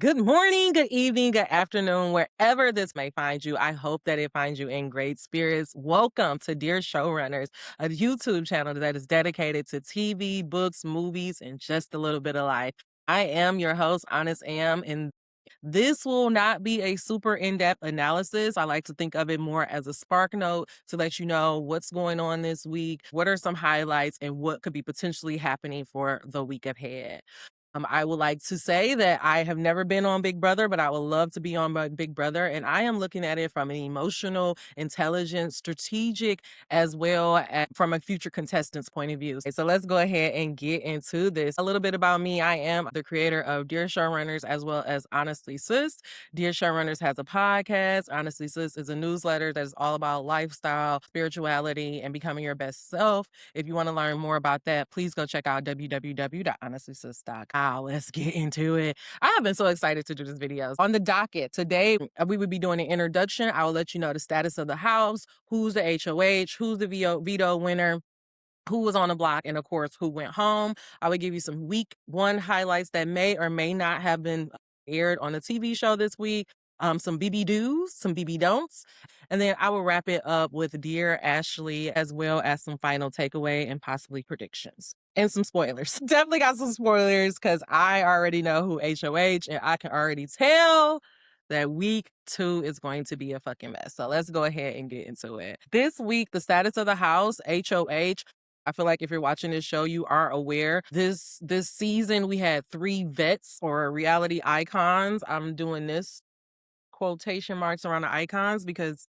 Good morning, good evening, good afternoon, wherever this may find you. I hope that it finds you in great spirits. Welcome to Dear Showrunners, a YouTube channel that is dedicated to TV, books, movies, and just a little bit of life. I am your host, Honest Am, and this will not be a super in-depth analysis. I like to think of it more as a spark note to let you know what's going on this week, what are some highlights, and what could be potentially happening for the week ahead. I would like to say that I have never been on Big Brother, but I would love to be on Big Brother. And I am looking at it from an emotional, intelligent, strategic, as well as from a future contestant's point of view. So let's go ahead and get into this. A little bit about me. I am the creator of Dear Showrunners as well as Honestly Sis. Dear Showrunners has a podcast. Honestly Sis is a newsletter that is all about lifestyle, spirituality, and becoming your best self. If you want to learn more about that, please go check out www.honestlysis.com. Let's get into it. I have been so excited to do this video. On the docket today, we would be doing an introduction. I will let you know the status of the house, who's the HOH, who's the veto winner, who was on the block, and of course, who went home. I would give you some week one highlights that may or may not have been aired on the TV show this week. Some BB do's, some BB don'ts. And then I will wrap it up with Dear Ashley, as well as some final takeaway and possibly predictions. And some spoilers. Definitely got some spoilers because I already know who HOH, and I can already tell that week 2 is going to be a fucking mess. So let's go ahead and get into it. This week, the status of the house, HOH. I feel like if you're watching this show, you are aware. This season, we had 3 vets or reality icons. I'm doing this quotation marks around the icons because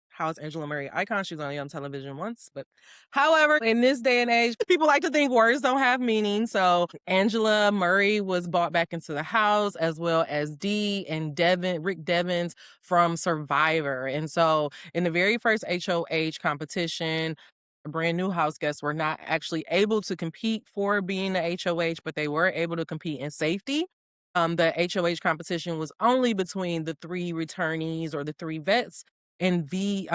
how is Angela Murray icon? She was only on television once. But however, in this day and age, people like to think words don't have meaning. So Angela Murray was brought back into the house, as well as Dee and Rick Devens from Survivor. And so in the very first HOH competition, brand new house guests were not actually able to compete for being the HOH, but they were able to compete in safety. The HOH competition was only between the 3 returnees or the 3 vets, and D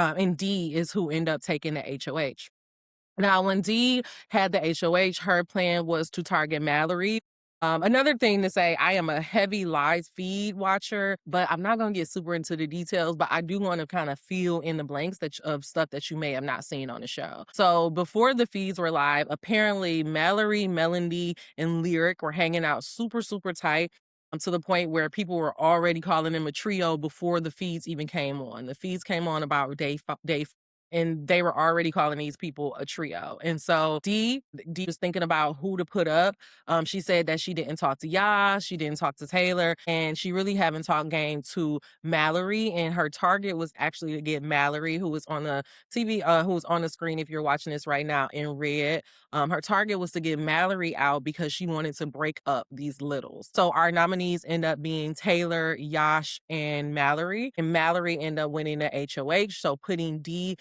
is who ended up taking the HOH. Now, when Dee had the HOH, her plan was to target Mallory. Another thing to say, I am a heavy live feed watcher, but I'm not going to get super into the details, but I do want to kind of fill in the blanks of stuff that you may have not seen on the show. So before the feeds were live, apparently Mallory, Melanie, and Lyric were hanging out super, super tight. To the point where people were already calling them a trio before the feeds even came on. The feeds came on about day and they were already calling these people a trio. And so Dee was thinking about who to put up. She said that she didn't talk to Yas, she didn't talk to Taylor, and she really haven't talked game to Mallory. And her target was actually to get Mallory, who was on the TV, who was on the screen if you're watching this right now in red. Her target was to get Mallory out because she wanted to break up these littles. So our nominees end up being Taylor, Yash, and Mallory. And Mallory ended up winning the HOH. So putting Dee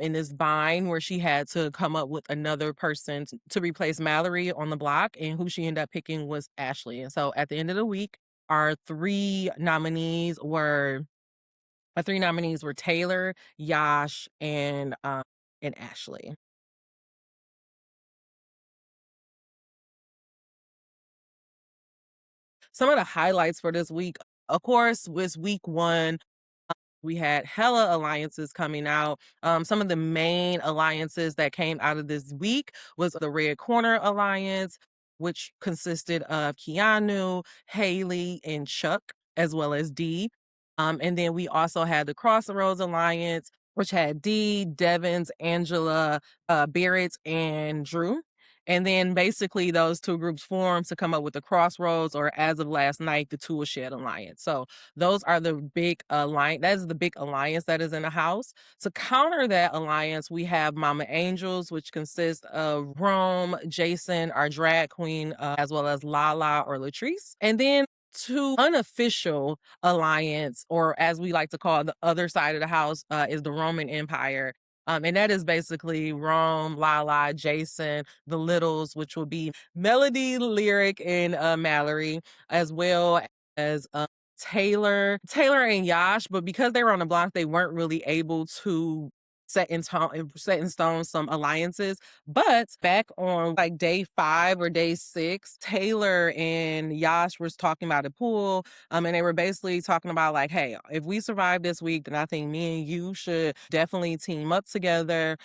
in this bind where she had to come up with another person to replace Mallory on the block, and who she ended up picking was Ashley. And so at the end of the week, our three nominees were Taylor, Yash, and Ashley. Some of the highlights for this week, of course, was week 1. We had hella alliances coming out. Some of the main alliances that came out of this week was the Red Corner Alliance, which consisted of Keanu, Haley, and Chuck, as well as Dee. And then we also had the Crossroads Alliance, which had Dee, Devens, Angela, Barrett, and Drew. And then basically those 2 groups formed to come up with the Crossroads, or as of last night, the Tool Shed Alliance. So those are the big alliance. That is the big alliance that is in the house. To counter that alliance, we have Mama Angels, which consists of Rome, Jason, our drag queen, as well as Lala or Latrice. And then 2 unofficial alliance, or as we like to call the other side of the house, is the Roman Empire. And that is basically Rome, Lala, Jason, the Littles, which will be Melody, Lyric, and Mallory, as well as Taylor and Yash. But because they were on the block, they weren't really able to set in stone some alliances. But back on like day 5 or day 6, Taylor and Yash was talking about a pool. And they were basically talking about like, hey, if we survive this week, then I think me and you should definitely team up together.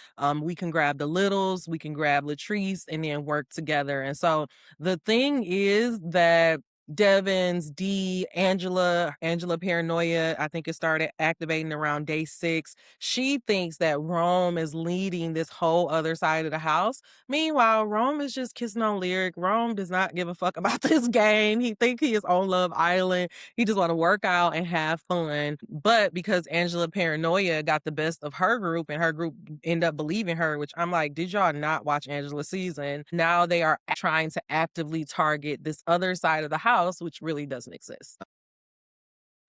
We can grab the littles, we can grab Latrice, and then work together. And so the thing is that Devens, D, Angela Paranoia, I think it started activating around day 6. She thinks that Rome is leading this whole other side of the house. Meanwhile, Rome is just kissing on Lyric. Rome does not give a fuck about this game. He think he is on Love Island. He just want to work out and have fun. But because Angela Paranoia got the best of her group and her group end up believing her, which I'm like, did y'all not watch Angela's season? Now they are trying to actively target this other side of the house, which really doesn't exist.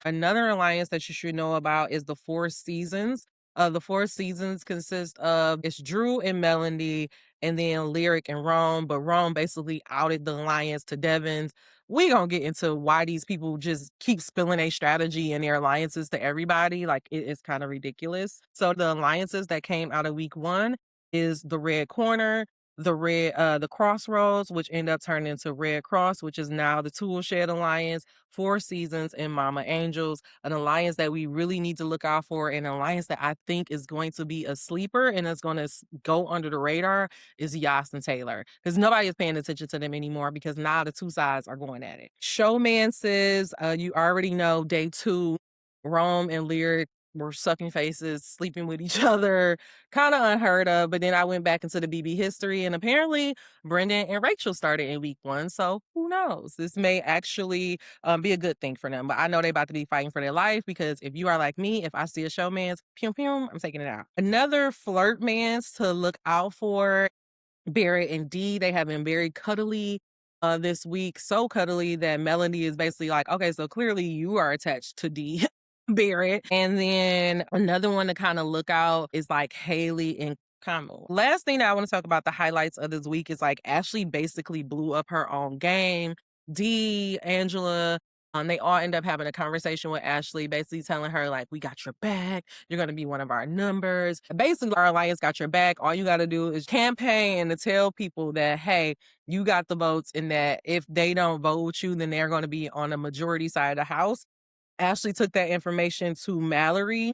Another alliance that you should know about is the Four Seasons. The Four Seasons consist of it's Drew and Melanie, and then Lyric and Rome. But Rome basically outed the alliance to Devens. We gonna get into why these people just keep spilling a strategy and their alliances to everybody. Like it is kind of ridiculous. So the alliances that came out of week 1 is the Red Corner, the Crossroads, which end up turning into Red Cross, which is now the Toolshed Alliance, Four Seasons, and Mama Angels, an alliance that we really need to look out for, an alliance that I think is going to be a sleeper and is going to go under the radar is Yas and Taylor, because nobody is paying attention to them anymore because now the two sides are going at it. Showmances, you already know day 2, Rome and Lyric were sucking faces, sleeping with each other, kind of unheard of. But then I went back into the BB history, and apparently Brendan and Rachel started in week 1. So who knows? This may actually be a good thing for them. But I know they're about to be fighting for their life because if you are like me, if I see a showman's, pew pew, I'm taking it out. Another Flirtymance to look out for. Barrett and Dee, they have been very cuddly this week. So cuddly that Melanie is basically like, okay, so clearly you are attached to Dee. Barrett. And then another one to kind of look out is like Haley and Kamal. Last thing that I want to talk about, the highlights of this week, is like Ashley basically blew up her own game. Dee, Angela, they all end up having a conversation with Ashley, basically telling her, like, we got your back. You're going to be one of our numbers. Basically, our alliance got your back. All you got to do is campaign to tell people that, hey, you got the votes, and that if they don't vote with you, then they're going to be on the majority side of the house. Ashley took that information to Mallory,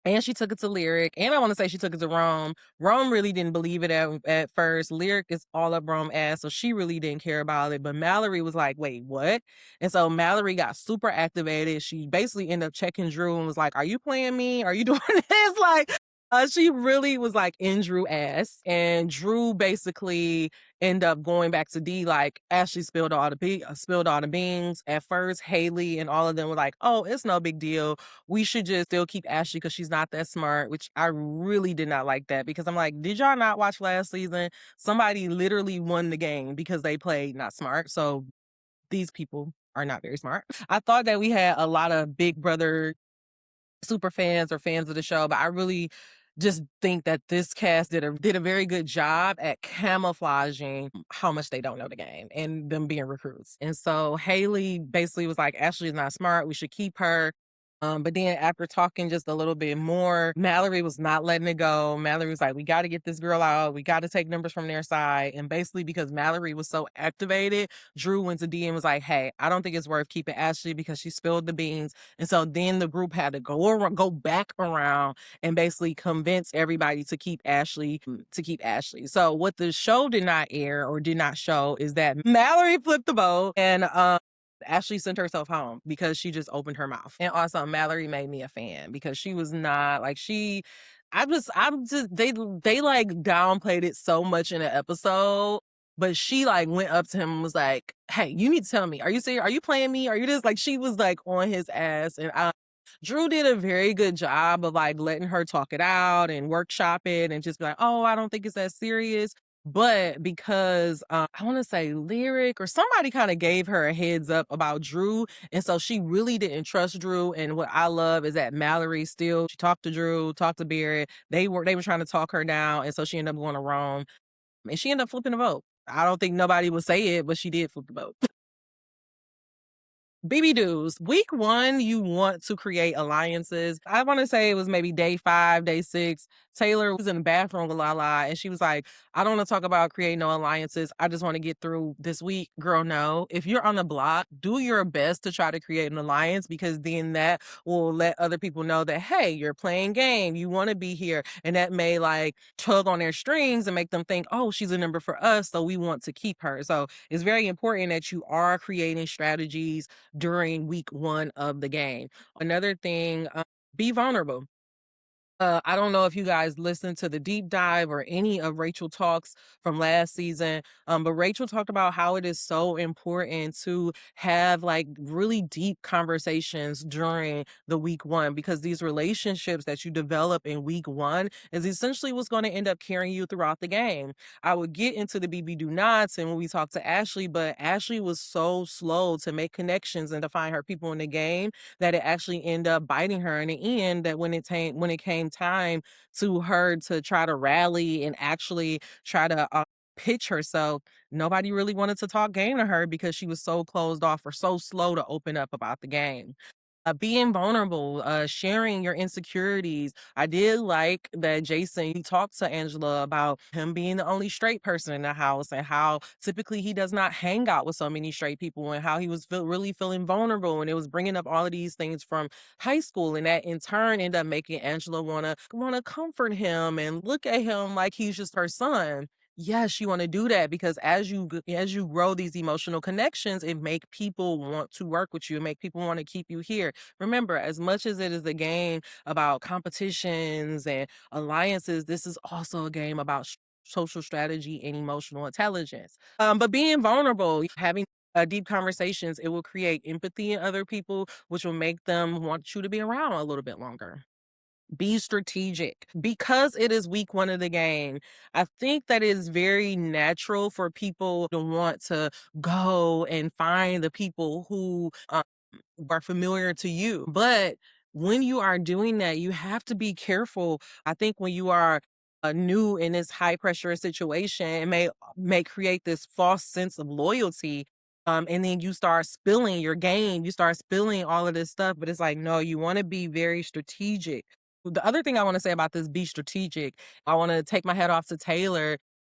and she took it to Lyric, and I want to say she took it to Rome. Rome really didn't believe it at first. Lyric is all up Rome's ass, so she really didn't care about it. But Mallory was like, wait, what? And so Mallory got super activated. She basically ended up checking Drew and was like, are you playing me? Are you doing this? Like, she really was like in Drew ass. And Drew basically ended up going back to D, like Ashley spilled all the beans. At first, Haley and all of them were like, oh, it's no big deal. We should just still keep Ashley because she's not that smart, which I really did not like that because I'm like, did y'all not watch last season? Somebody literally won the game because they played not smart. So these people are not very smart. I thought that we had a lot of Big Brother super fans or fans of the show, but I really just think that this cast did a very good job at camouflaging how much they don't know the game and them being recruits. And so Haley basically was like, Ashley is not smart. We should keep her. But then after talking just a little bit more, Mallory was not letting it go. Mallory was like, we got to get this girl out. We got to take numbers from their side. And basically because Mallory was so activated, Drew went to D and was like, hey, I don't think it's worth keeping Ashley because she spilled the beans. And so then the group had to go back around and basically convince everybody to keep Ashley. So what the show did not air or did not show is that Mallory flipped the vote, and Ashley sent herself home because she just opened her mouth. And also Mallory made me a fan because she was not like I'm just they like downplayed it so much in an episode, but she like went up to him and was like, hey, you need to tell me, are you serious? Are you playing me? Are you this? Like she was like on his ass. And Drew did a very good job of like letting her talk it out and workshop it and just be like, oh, I don't think it's that serious. But because I want to say Lyric or somebody kind of gave her a heads up about Drew. And so she really didn't trust Drew. And what I love is that Mallory she talked to Drew, talked to Barrett. They were trying to talk her down. And so she ended up going to Rome. And she ended up flipping the vote. I don't think nobody would say it, but she did flip the vote. BB Dudes, week 1, you want to create alliances. I want to say it was maybe day 5, day 6. Taylor was in the bathroom with Lala, and she was like, "I don't wanna talk about creating no alliances. I just wanna get through this week." Girl, no. If you're on the block, do your best to try to create an alliance because then that will let other people know that, hey, you're playing game, you wanna be here, and that may, like, tug on their strings and make them think, "Oh, she's a number for us, so we want to keep her." So, it's very important that you are creating strategies during week 1 of the game. Another thing, be vulnerable. I don't know if you guys listened to the deep dive or any of Rachel talks from last season, but Rachel talked about how it is so important to have like really deep conversations during the week 1 because these relationships that you develop in week 1 is essentially what's going to end up carrying you throughout the game. I would get into the BB do nots and when we talked to Ashley, but Ashley was so slow to make connections and to find her people in the game that it actually ended up biting her in the end, that when it came time to her to try to rally and actually try to pitch herself, nobody really wanted to talk game to her because she was so closed off or so slow to open up about the game. Being vulnerable, sharing your insecurities. I did like that Jason, he talked to Angela about him being the only straight person in the house and how typically he does not hang out with so many straight people and how he was really feeling vulnerable. And it was bringing up all of these things from high school. And that in turn ended up making Angela want to comfort him and look at him like he's just her son. Yes, you wanna do that because as you grow these emotional connections, it make people want to work with you, and make people wanna keep you here. Remember, as much as it is a game about competitions and alliances, this is also a game about social strategy and emotional intelligence. But being vulnerable, having deep conversations, it will create empathy in other people, which will make them want you to be around a little bit longer. Be strategic. Because it is week 1 of the game, I think that it is very natural for people to want to go and find the people who, are familiar to you. But when you are doing that, you have to be careful. I think when you are new in this high pressure situation, it may create this false sense of loyalty. And then you start spilling your game, you start spilling all of this stuff. But it's like, no, you want to be very strategic. The other thing I want to say about this be strategic, I want to take my head off to Taylor.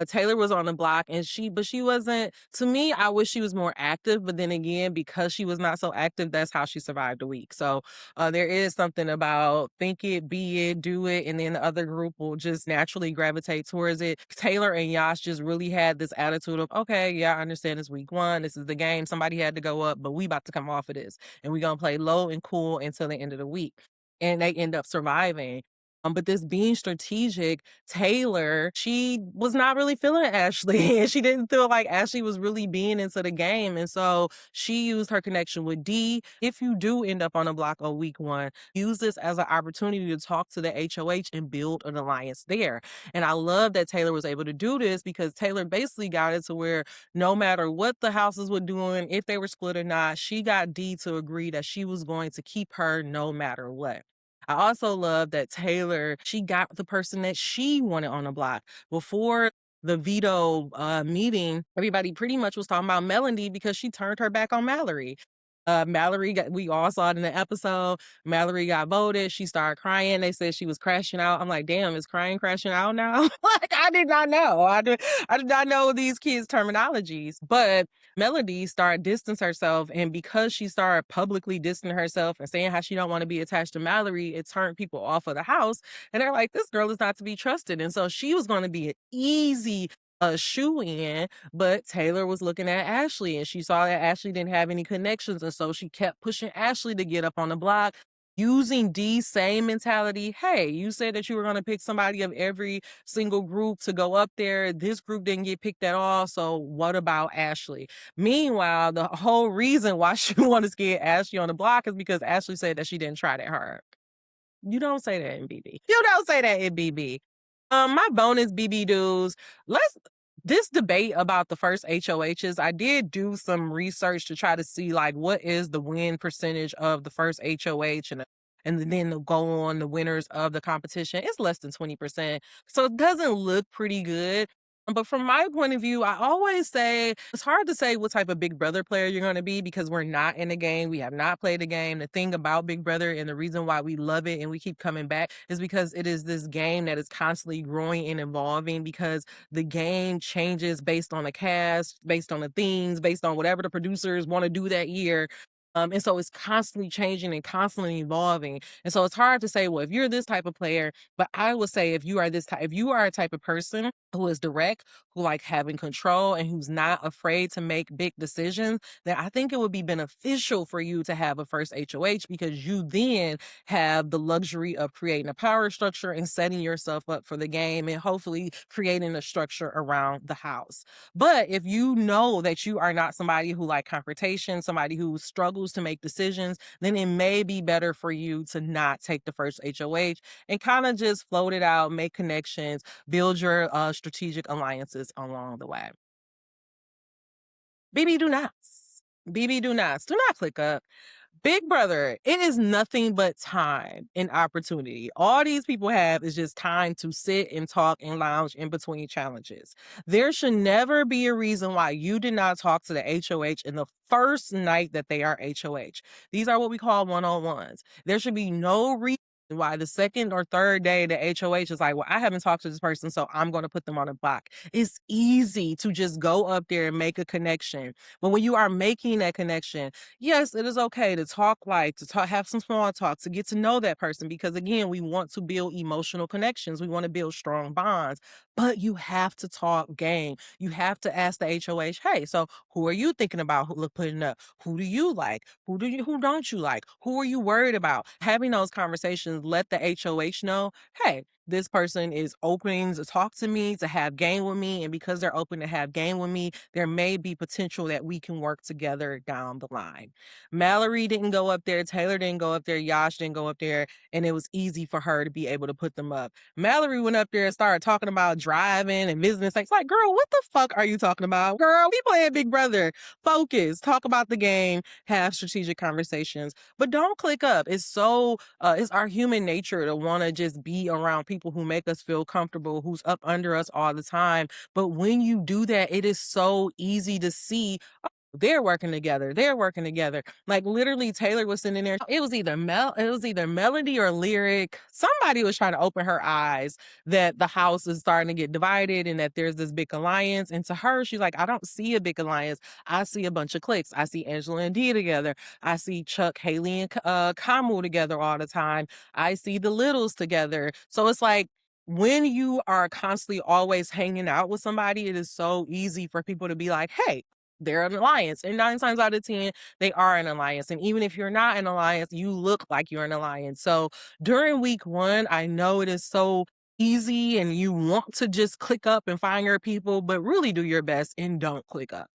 Taylor was on the block and but she wasn't, to me, I wish she was more active, but then again, because she was not so active, that's how she survived the week. So there is something about think it, be it, do it, and then the other group will just naturally gravitate towards it. Taylor and Yash just really had this attitude of, okay, yeah, I understand it's week 1. This is the game. Somebody had to go up, but we about to come off of this. And we're gonna play low and cool until the end of the week. And they end up surviving. But this being strategic, Taylor, she was not really feeling Ashley, and she didn't feel like Ashley was really being into the game, and so she used her connection with D. If you do end up on a block on week 1, use this as an opportunity to talk to the HOH and build an alliance there. And I love that Taylor was able to do this because Taylor basically got it to where no matter what the houses were doing, if they were split or not, she got D to agree that she was going to keep her no matter what. I also love that Taylor, she got the person that she wanted on the block. Before the veto meeting, everybody pretty much was talking about Melanie because she turned her back on Mallory. Mallory got, we all saw it in the episode. Mallory got voted. She started crying. They said she was crashing out. I'm like, damn, is crying crashing out now? Like, I did not know. I did not know these kids' terminologies. But Melody started distance herself, and because she started publicly distancing herself and saying how she don't want to be attached to Mallory, it turned people off of the house. And they're like, this girl is not to be trusted. And so she was going to be an easy shoe in, but Taylor was looking at Ashley and she saw that Ashley didn't have any connections. And so she kept pushing Ashley to get up on the block. Using D's same mentality. Hey, you said that you were going to pick somebody of every single group to go up there. This group didn't get picked at all. So what about Ashley? Meanwhile, the whole reason why she wanted to get Ashley on the block is because Ashley said that she didn't try that hard. You don't say that in BB. You don't say that in BB. My bonus BB dudes, let's this debate about the first HOHs, I did do some research to try to see like what is the win percentage of the first HOH and then to go on the winners of the competition. It's less than 20%. So it doesn't look pretty good. But from my point of view, I always say it's hard to say what type of Big Brother player you're going to be because we're not in the game. We have not played the game. The thing about Big Brother and the reason why we love it and we keep coming back is because it is this game that is constantly growing and evolving because the game changes based on the cast, based on the themes, based on whatever the producers want to do that year. And so it's constantly changing and constantly evolving. And so it's hard to say, well, if you're this type of player, but I would say if you are this type, if you are a type of person who is direct, who like having control and who's not afraid to make big decisions, then I think it would be beneficial for you to have a first HOH because you then have the luxury of creating a power structure and setting yourself up for the game and hopefully creating a structure around the house. But if you know that you are not somebody who like confrontation, somebody who struggles to make decisions, then it may be better for you to not take the first HOH and kind of just float it out, make connections, build your strategic alliances along the way. BB do not. BB do not. Do not click up. Big Brother, it is nothing but time and opportunity. All these people have is just time to sit and talk and lounge in between challenges. There should never be a reason why you did not talk to the HOH in the first night that they are HOH. These are what we call one-on-ones. There should be no reason why the second or third day the HOH is like, well, I haven't talked to this person, so I'm going to put them on a block. It's easy to just go up there and make a connection. But when you are making that connection, yes, it is okay to talk like, to talk, have some small talk, to get to know that person because again, we want to build emotional connections. We want to build strong bonds, but you have to talk game. You have to ask the HOH, hey, so who are you thinking about putting up? Who do you like? Who don't you like? Who are you worried about? Having those conversations, let the HOH know, hey, this person is open to talk to me, to have game with me. And because they're open to have game with me, there may be potential that we can work together down the line. Mallory didn't go up there. Taylor didn't go up there. Yash didn't go up there. And it was easy for her to be able to put them up. Mallory went up there and started talking about driving and business. It's like, girl, what the fuck are you talking about? Girl, we playing Big Brother. Focus. Talk about the game. Have strategic conversations. But don't click up. It's our human nature to want to just be around people who make us feel comfortable, who's up under us all the time. But when you do that, it is so easy to see, oh, they're working together. They're working together. Like literally Taylor was sitting there. It was either Melody or Lyric. Somebody was trying to open her eyes that the house is starting to get divided and that there's this big alliance. And to her, she's like, I don't see a big alliance. I see a bunch of cliques. I see Angela and Dee together. I see Chuck, Haley, and Kamu together all the time. I see the Littles together. So it's like when you are constantly always hanging out with somebody, it is so easy for people to be like, hey, they're an alliance. And 9 times out of 10, they are an alliance. And even if you're not an alliance, you look like you're an alliance. So during week one, I know it is so easy and you want to just click up and find your people, but really do your best and don't click up.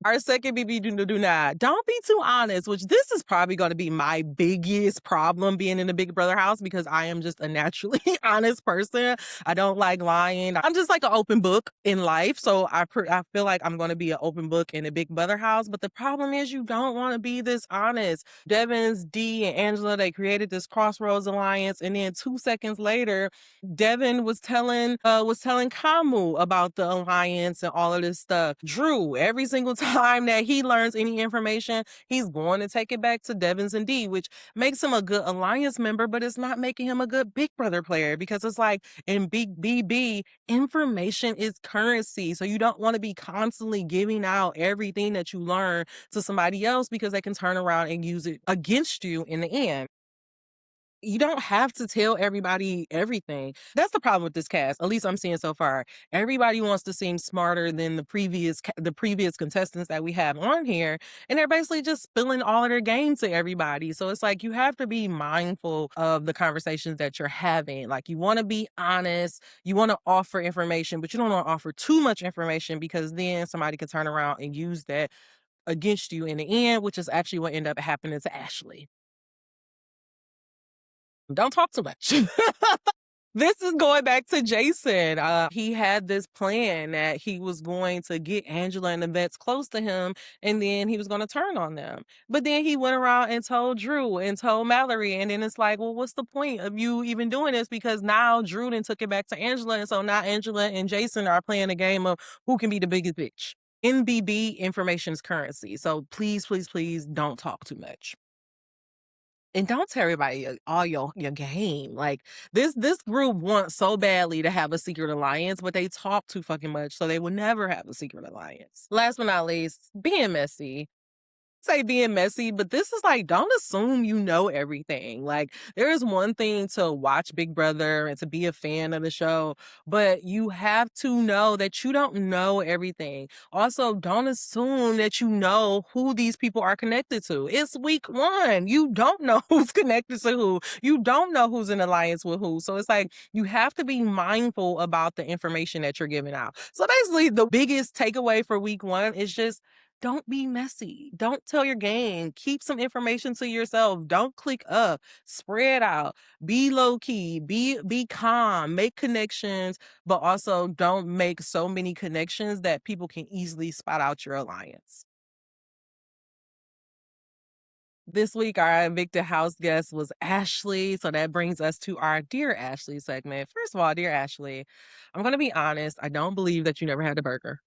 Our second BB do not. Don't be too honest, which this is probably going to be my biggest problem being in the Big Brother house because I am just a naturally honest person. I don't like lying. I'm just like an open book in life. So I feel like I'm going to be an open book in a Big Brother house. But the problem is you don't want to be this honest. Devens, Dee, and Angela, they created this Crossroads Alliance. And then 2 seconds later, Devin was telling Kamu about the alliance and all of this stuff. Drew, every single time that he learns any information, he's going to take it back to Devens and Dee, which makes him a good alliance member, but it's not making him a good Big Brother player because it's like in Big BB, information is currency. So you don't want to be constantly giving out everything that you learn to somebody else because they can turn around and use it against you in the end. You don't have to tell everybody everything. That's the problem with this cast. At least I'm seeing so far. Everybody wants to seem smarter than the previous contestants that we have on here, and they're basically just spilling all of their game to everybody. So it's like you have to be mindful of the conversations that you're having. Like you want to be honest, you want to offer information, but you don't want to offer too much information because then somebody could turn around and use that against you in the end, which is actually what ended up happening to Ashley. Don't talk too much. This is going back to Jason. He had this plan that he was going to get Angela and the vets close to him, and then he was going to turn on them. But then he went around and told Drew and told Mallory, and then it's like, well, what's the point of you even doing this? Because now Drew then took it back to Angela, and so now Angela and Jason are playing a game of who can be the biggest bitch. NBB, information is currency. So please, please, please don't talk too much. And don't tell everybody all your game. Like this group wants so badly to have a secret alliance, but they talk too fucking much, so they will never have a secret alliance. Last but not least, being messy. Say being messy, but this is like, don't assume you know everything. Like, there is one thing to watch Big Brother and to be a fan of the show, but you have to know that you don't know everything. Also, don't assume that you know who these people are connected to. It's week one. You don't know who's connected to who. You don't know who's in alliance with who. So it's like, you have to be mindful about the information that you're giving out. So basically, the biggest takeaway for week one is just, don't be messy. Don't tell your game. Keep some information to yourself. Don't click up. Spread out. Be low key. Be calm. Make connections, but also don't make so many connections that people can easily spot out your alliance. This week, our evicted house guest was Ashley. So that brings us to our Dear Ashley segment. First of all, Dear Ashley, I'm going to be honest. I don't believe that you never had a burger.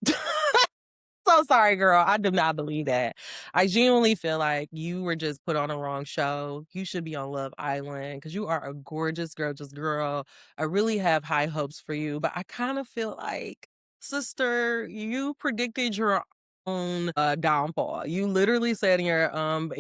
So sorry, girl. I do not believe that. I genuinely feel like you were just put on a wrong show. You should be on Love Island because you are a gorgeous girl. I really have high hopes for you, but I kind of feel like, sister, you predicted your own downfall. You literally said in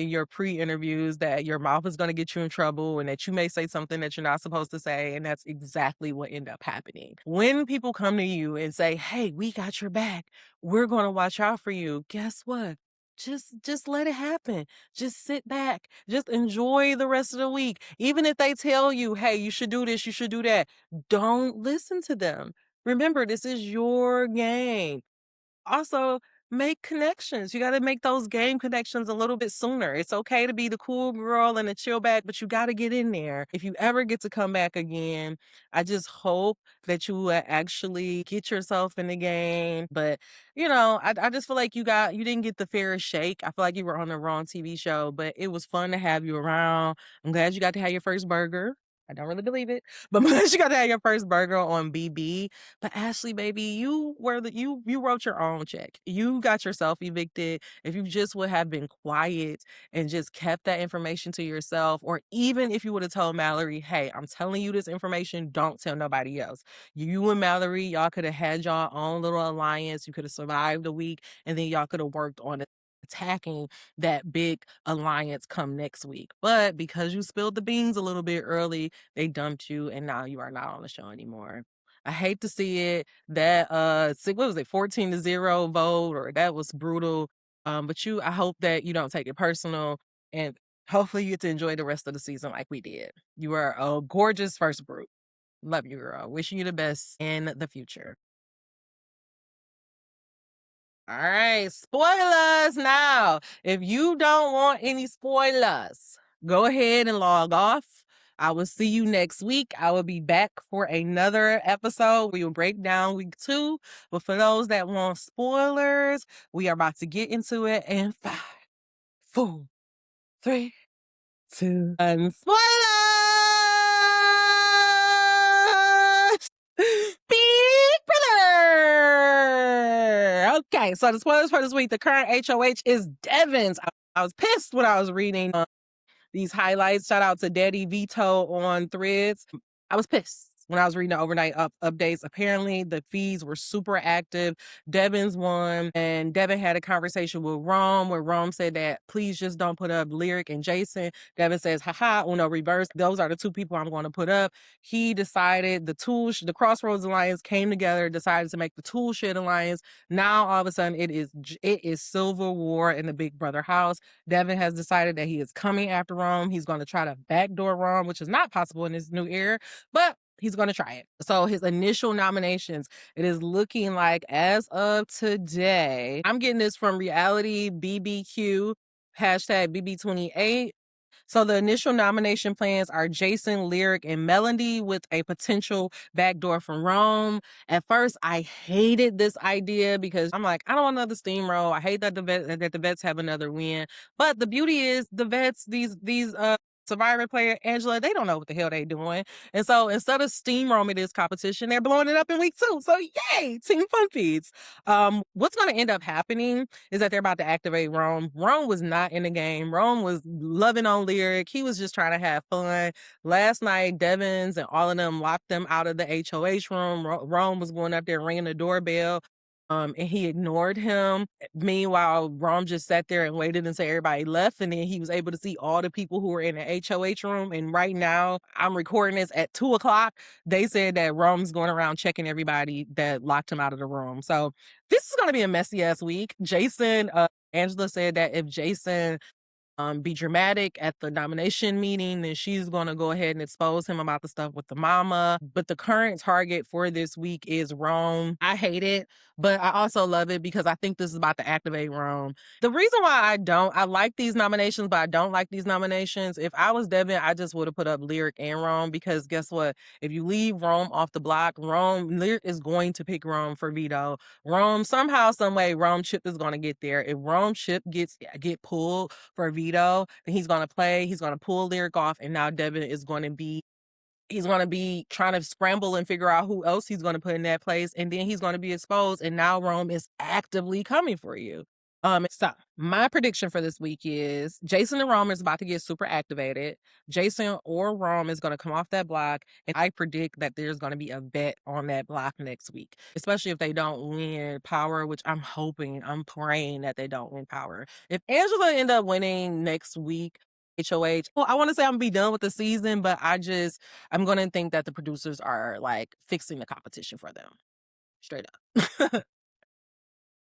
your pre-interviews that your mouth is going to get you in trouble and that you may say something that you're not supposed to say, and that's exactly what ended up happening. When people come to you and say, "Hey, we got your back. We're going to watch out for you." Guess what? Just let it happen. Just sit back. Just enjoy the rest of the week. Even if they tell you, "Hey, you should do this, you should do that." Don't listen to them. Remember, this is your game. Also, make connections. You got to make those game connections a little bit sooner. It's okay to be the cool girl and the chill back, but you got to get in there. If you ever get to come back again, I just hope that you actually get yourself in the game. But I just feel like you didn't get the fairest shake. I feel like you were on the wrong TV show, but it was fun to have you around. I'm glad you got to have your first burger. I don't really believe it, but I'm glad you got to have your first burger on BB. But Ashley, baby, you wrote your own check. You got yourself evicted. If you just would have been quiet and just kept that information to yourself, or even if you would have told Mallory, "Hey, I'm telling you this information, don't tell nobody else." You and Mallory, y'all could have had y'all own little alliance. You could have survived a week, and then y'all could have worked on attacking that big alliance come next week. But because you spilled the beans a little bit early, they dumped you, and now you are not on the show anymore. I hate to see it. That what was it, 14-0 vote, or that was brutal. But I hope that you don't take it personal, and hopefully you get to enjoy the rest of the season like we did. You are a gorgeous first group. Love you, girl. Wishing you the best in the future. All right, spoilers now. If you don't want any spoilers, go ahead and log off. I will see you next week. I will be back for another episode. We will break down week 2. But for those that want spoilers, we are about to get into it in 5, 4, 3, 2, 1. Spoilers! Big Brother! Okay, so the spoilers for this week, the current HOH is Devens. I was pissed when I was reading these highlights. Shout out to Daddy Veto on Threads. I was pissed when I was reading the overnight updates. Apparently, the feeds were super active. Devens won, and Devin had a conversation with Rome where Rome said that please just don't put up Lyric and Jason. Devin says, haha, Uno reverse. Those are the 2 people I'm going to put up. He decided the Crossroads Alliance came together, decided to make the Tool Shed Alliance. Now, all of a sudden, it is civil war in the Big Brother house. Devin has decided that he is coming after Rome. He's going to try to backdoor Rome, which is not possible in this new era, but he's going to try it. So his initial nominations, it is looking like as of today, I'm getting this from Reality BBQ, hashtag BB28. So the initial nomination plans are Jason, Lyric, and Melody with a potential backdoor from Rome. At first, I hated this idea because I'm like, I don't want another steamroll. I hate that the vets have another win. But the beauty is the vets, these Survivor player Angela, they don't know what the hell they doing. And so instead of steamrolling this competition, they're blowing it up in week 2. So yay, Team Fun Feeds. What's going to end up happening is that they're about to activate Rome. Rome was not in the game. Rome was loving on Lyric. He was just trying to have fun. Last night, Devens and all of them locked them out of the HOH room. Rome was going up there ringing the doorbell. And he ignored him. Meanwhile, Rome just sat there and waited until everybody left, and then he was able to see all the people who were in the HOH room. And right now, I'm recording this at 2:00. They said that Rome's going around checking everybody that locked him out of the room. So this is going to be a messy ass week. Angela said that if Jason be dramatic at the nomination meeting, then she's going to go ahead and expose him about the stuff with the mama. But the current target for this week is Rome. I hate it, but I also love it because I think this is about to activate Rome. The reason why I like these nominations, but I don't like these nominations. If I was Devin, I just would have put up Lyric and Rome, because guess what? If you leave Rome off the block, Lyric is going to pick Rome for Veto. Rome, somehow, some way, Rome chip is going to get there. If Rome chip get pulled for Veto, then he's going to pull Lyric off, and now Devin is going to be trying to scramble and figure out who else he's going to put in that place, and then he's going to be exposed, and now Rome is actively coming for you. So my prediction for this week is Jason and Rome is about to get super activated. Jason or Rome is going to come off that block, and I predict that there's going to be a bet on that block next week, especially if they don't win power, which I'm praying that they don't win power. If Angela end up winning next week, HOH, well, I want to say I'm gonna be done with the season, but I'm going to think that the producers are like fixing the competition for them. Straight up.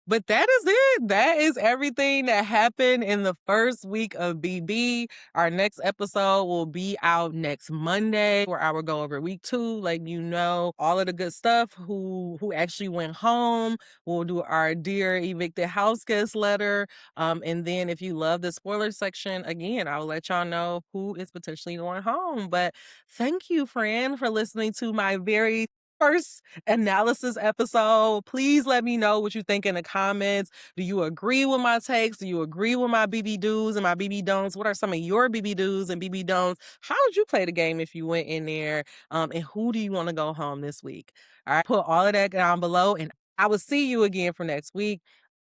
But that is it. That is everything that happened in the first week of BB. Our next episode will be out next Monday, where I will go over week 2, letting you know all of the good stuff, who actually went home. We'll do our Dear Evicted House Guest letter. And then if you love the spoiler section, again, I will let y'all know who is potentially going home. But thank you, friend, for listening to my very first analysis episode. Please let me know what you think in the comments. Do you agree with my takes? Do you agree with my BB do's and my BB don'ts? What are some of your BB do's and BB don'ts? How would you play the game if you went in there? And who do you want to go home this week? All right, put all of that down below, and I will see you again for next week.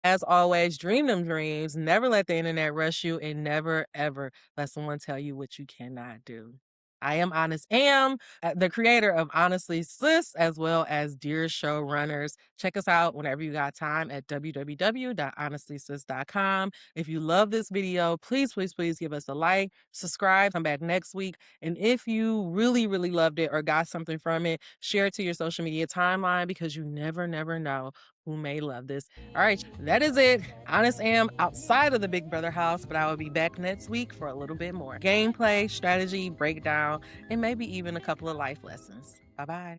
As always, dream them dreams. Never let the internet rush you, and never, ever let someone tell you what you cannot do. I am Honest Am, the creator of Honestly Sis, as well as Dear Showrunners. Check us out whenever you got time at www.honestlysis.com. If you love this video, please, please, please give us a like, subscribe, come back next week. And if you really, really loved it or got something from it, share it to your social media timeline, because you never, never know who may love this. All right, that is it. Honest Am outside of the Big Brother house, but I will be back next week for a little bit more gameplay, strategy, breakdown, and maybe even a couple of life lessons. Bye-bye.